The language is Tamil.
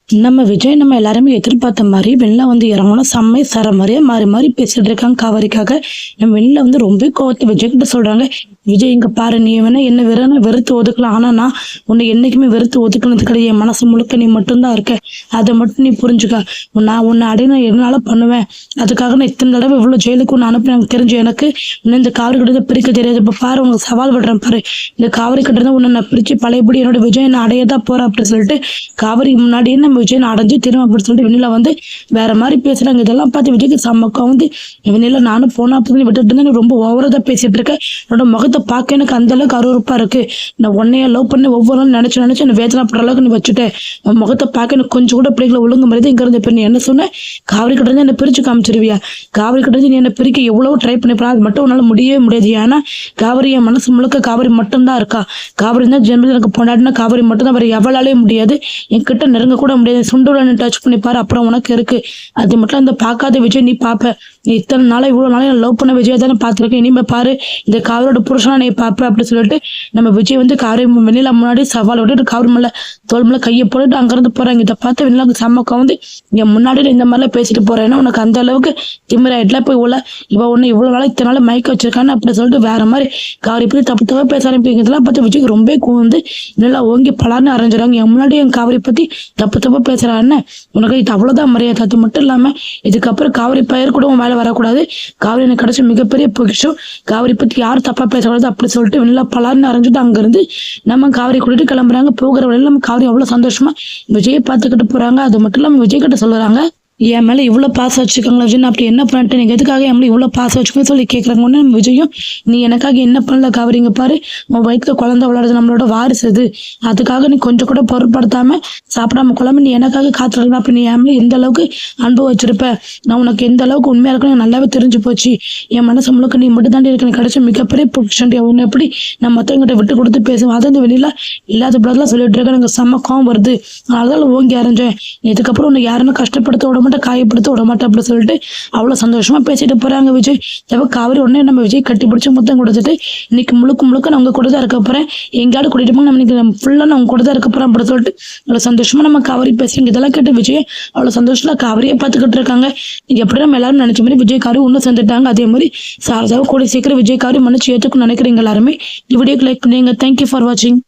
நம்ம விஜய் நம்ம எல்லாருமே எதிர்பார்த்த மாதிரி வெளில வந்து இறங்கணும் செம்மை சர மாதிரியே மாறி மாறி பேசிட்டு இருக்காங்க காவேரிக்காக. நம்ம வெளில வந்து ரொம்ப கோவத்தை விஜய் கிட்ட சொல்றாங்க. விஜய் இங்க பாரு, நீ வேணா என்ன வெறுத்து ஒதுக்கலாம், ஆனா நான் உன்னை என்னைக்குமே வெறுத்து ஒதுக்குனது கிடையாது. என் மனசு முழுக்க நீ மட்டும்தான் இருக்க, அதை மட்டும் நீ புரிஞ்சுக்க. நான் உன்னை அடையின என்னால பண்ணுவேன். அதுக்காக நான் இத்தனை தடவை இவ்வளவு ஜெயிலுக்கு உன்னை அனுப்பி எனக்கு தெரிஞ்சு எனக்கு இன்னும் இந்த காவிரி கிட்ட பிரிக்க தெரியாது. இப்ப பாரு, உனக்கு சவால் விடுறேன் பாரு, இந்த காவிரி கிட்ட இருந்து உன்னை நான் பிரிச்சு பழையபடி என்னோட விஜய் நான் அடையதான் போறேன் அப்படின்னு சொல்லிட்டு காவிரி முன்னாடியே நம்ம விஜய் அடைஞ்சு திரும்ப அப்படின்னு சொல்லிட்டு வெண்ணிலா வந்து வேற மாதிரி பேசுறாங்க. இதெல்லாம் பார்த்து விஜய்க்கு சம்மக்கம் வந்து, வெண்ணிலா நானும் போனா அப்படின்னு விட்டுட்டு இருந்தேன், நீ ரொம்ப ஓவரதா பேசிட்டு இருக்க, என்னோட முகத்தை பார்க்க எனக்கு அந்த அளவுக்கு அருவருப்பா இருக்கு. நான் உன்னைய லவ் பண்ணி ஒவ்வொரு நாளும் நினைச்சு என்ன வேதனைப்படுற அளவுக்கு நீ வச்சுட்டேன். உன் முகத்தை பார்க்க எனக்கு கொஞ்சம் கூட பிள்ளைகளை ஒழுங்கு மாதிரி இங்க இருந்து. இப்ப நீ என்ன சொன்ன, காவிரி கிட்ட இருந்து என்ன பிரிச்சு காமிச்சிருவியா? காவிரி கிட்ட இருந்து நீ என்ன பிரிக்க எவ்வளவு ட்ரை பண்ணிப்பா, அது மட்டும் உன்னால முடியவே முடியாது. ஏன்னா காவிரி என் மனசு முழுக்க காவிரி மட்டும்தான் இருக்கா. காவிரி தான் ஜென்மத்தில் எனக்கு பொண்டாட்டினா காவிரி மட்டும்தான், வேற எவ்வளாலே முடியாது, என்கிட்ட நெருங்க கூட முடியாது. சுண்டுல டச் பண்ணி பாரு, அப்புறம் உனக்கு இருக்கு. அது மட்டும் அந்த பார்க்காத விஜய் நீ பாப்ப. நீ இத்தனை நாளா இவ்வளவு நாளா லவ் பண்ண விஜய் தானே பார்த்துருக்கேன், இனிமே பாரு இந்த காவிரியோட புருஷனா நீ பாப்ப அப்படின்னு சொல்லிட்டு நம்ம விஜய் வந்து காவிரி வெண்ணிலா முன்னாடி சவால் விட்டுட்டு காவிரி மேல தோல் மேல கையை போட்டுட்டு அங்கிருந்து போறாங்க. இதை பார்த்து வெண்ணிலாக்கு சம்மக்கம் வந்து, என் முன்னாடி இந்த மாதிரிலாம் பேசிட்டு போறேன், ஏன்னா உனக்கு அந்த அளவுக்கு திமிராயிட்டுல போய் இவ ஒண்ணு இவ்வளவு நாளா இத்தனை நாள் மயக்க வச்சிருக்கான்னு அப்படி சொல்லிட்டு வேற மாதிரி காவிரி பத்தி தப்பு தப்பா பேச ஆரம்பிங்க. இதெல்லாம் பார்த்து விஜய்க்கு ரொம்ப வந்து நல்லா ஓங்கி பலான்னு அரைஞ்சிடாங்க. என் முன்னாடி என் காவிரி பத்தி தப்பு தப்பா பேசுறான்னு, உனக்கு இது அவ்வளவுதான் மரியாதை. அது மட்டும் இல்லாம இதுக்கப்புறம் காவிரி பெயர் கூட உன் மேல வரக்கூடாது. காவிரி எனக்கு கிடைச்ச மிகப்பெரிய பொக்கிஷம், காவிரி பத்தி யாரும் தப்பா பேசக்கூடாது அப்படி சொல்லிட்டு வெண்ணிலா பலான்னு அரைஞ்சிட்டு அங்க இருந்து நம்ம காவிரி கூட்டிட்டு கிளம்புறாங்க. போகிற வழியில நம்ம காவிரி அவ்வளவு சந்தோஷமா விஜயை பார்த்துக்கிட்டு போறாங்க. அது மட்டும் இல்லாம விஜய் கிட்ட சொல்லுறாங்க, என் மேல இவ்வளவு பாசம் வச்சுக்கோங்களா விஜய், நான் அப்படி என்ன பண்ணிட்டு நீங்க எதுக்காக என் மேல இவ்வளவு பாசம் வச்சுக்கோன்னு சொல்லி கேட்கறாங்க. ஒண்ணு நம்ம விஜயும், நீ எனக்காக என்ன பண்ணல காவிரிங்க பாரு, உன் வயிற்றுல குழந்தை விளையாடுறது நம்மளோட வாரிசு அது, அதுக்காக நீ கொஞ்சம் கூட பொருட்படுத்தாம சாப்பிடாம குழம்பு நீ எனக்காக காத்துருக்கணும். அப்படி நீ என் மேல எந்த அளவுக்கு அன்பு வச்சிருப்ப, நான் உனக்கு எந்த அளவுக்கு உண்மையா இருக்குன்னு எனக்கு நல்லாவே தெரிஞ்சு போச்சு. என் மனசு முழுக்க நீ மட்டும் தாண்டி இருக்கு, கிடைச்ச மிகப்பெரிய பொக்கிஷன். உன்னை எப்படி நான் மத்தவங்கிட்ட விட்டு கொடுத்து பேசுவேன், அதை இந்த வெளியில இல்லாத பிள்ளைலாம் சொல்லிட்டு இருக்கேன். எனக்கு செம்ம கோவம் வருது, அதனால ஓங்கி அரைஞ்சேன். இதுக்கப்புறம் உன்னை யாருன்னு கஷ்டப்படுத்த விட மாட்டேன், காயப்படுத்த விட மாட்டேன் அப்படின்னு சொல்லிட்டு அவ்வளவு சந்தோஷமா பேசிட்டு போறாங்க விஜய். காவிரி உடனே நம்ம விஜய் கட்டி பிடிச்சி முத்தம் கொடுத்துட்டு, இன்னைக்கு முழுக்க நான் உங்க கூட தான் இருக்க போறேன், எங்கேயாவது கூட்டிட்டு போங்க, நம்ம இன்னைக்கு ஃபுல்லா நான் உங்க கூட தான் இருக்க போறேன் அப்படின்னு சொல்லிட்டு அவ்வளவு சந்தோஷமா நம்ம காவிரி பேசுறீங்க. இதெல்லாம் கேட்டு விஜய் அவ்வளவு சந்தோஷமா காவிரியை பார்த்துக்கிட்டு இருக்காங்க. இது எப்படி நம்ம எல்லாரும் நினைச்ச மாதிரி விஜய் காவிரி ஒன்னும் சேர்ந்துட்டாங்க. அதே மாதிரி சாரதாவை கூட சீக்கிரம் விஜய் காவிரி மன்னிச்சு ஏற்றுக்கும் நினைக்கிறீங்க எல்லாருமே. இந்த வீடியோக்கு லைக் பண்ணுங்க. தேங்க்யூ ஃபார் வாட்சிங்.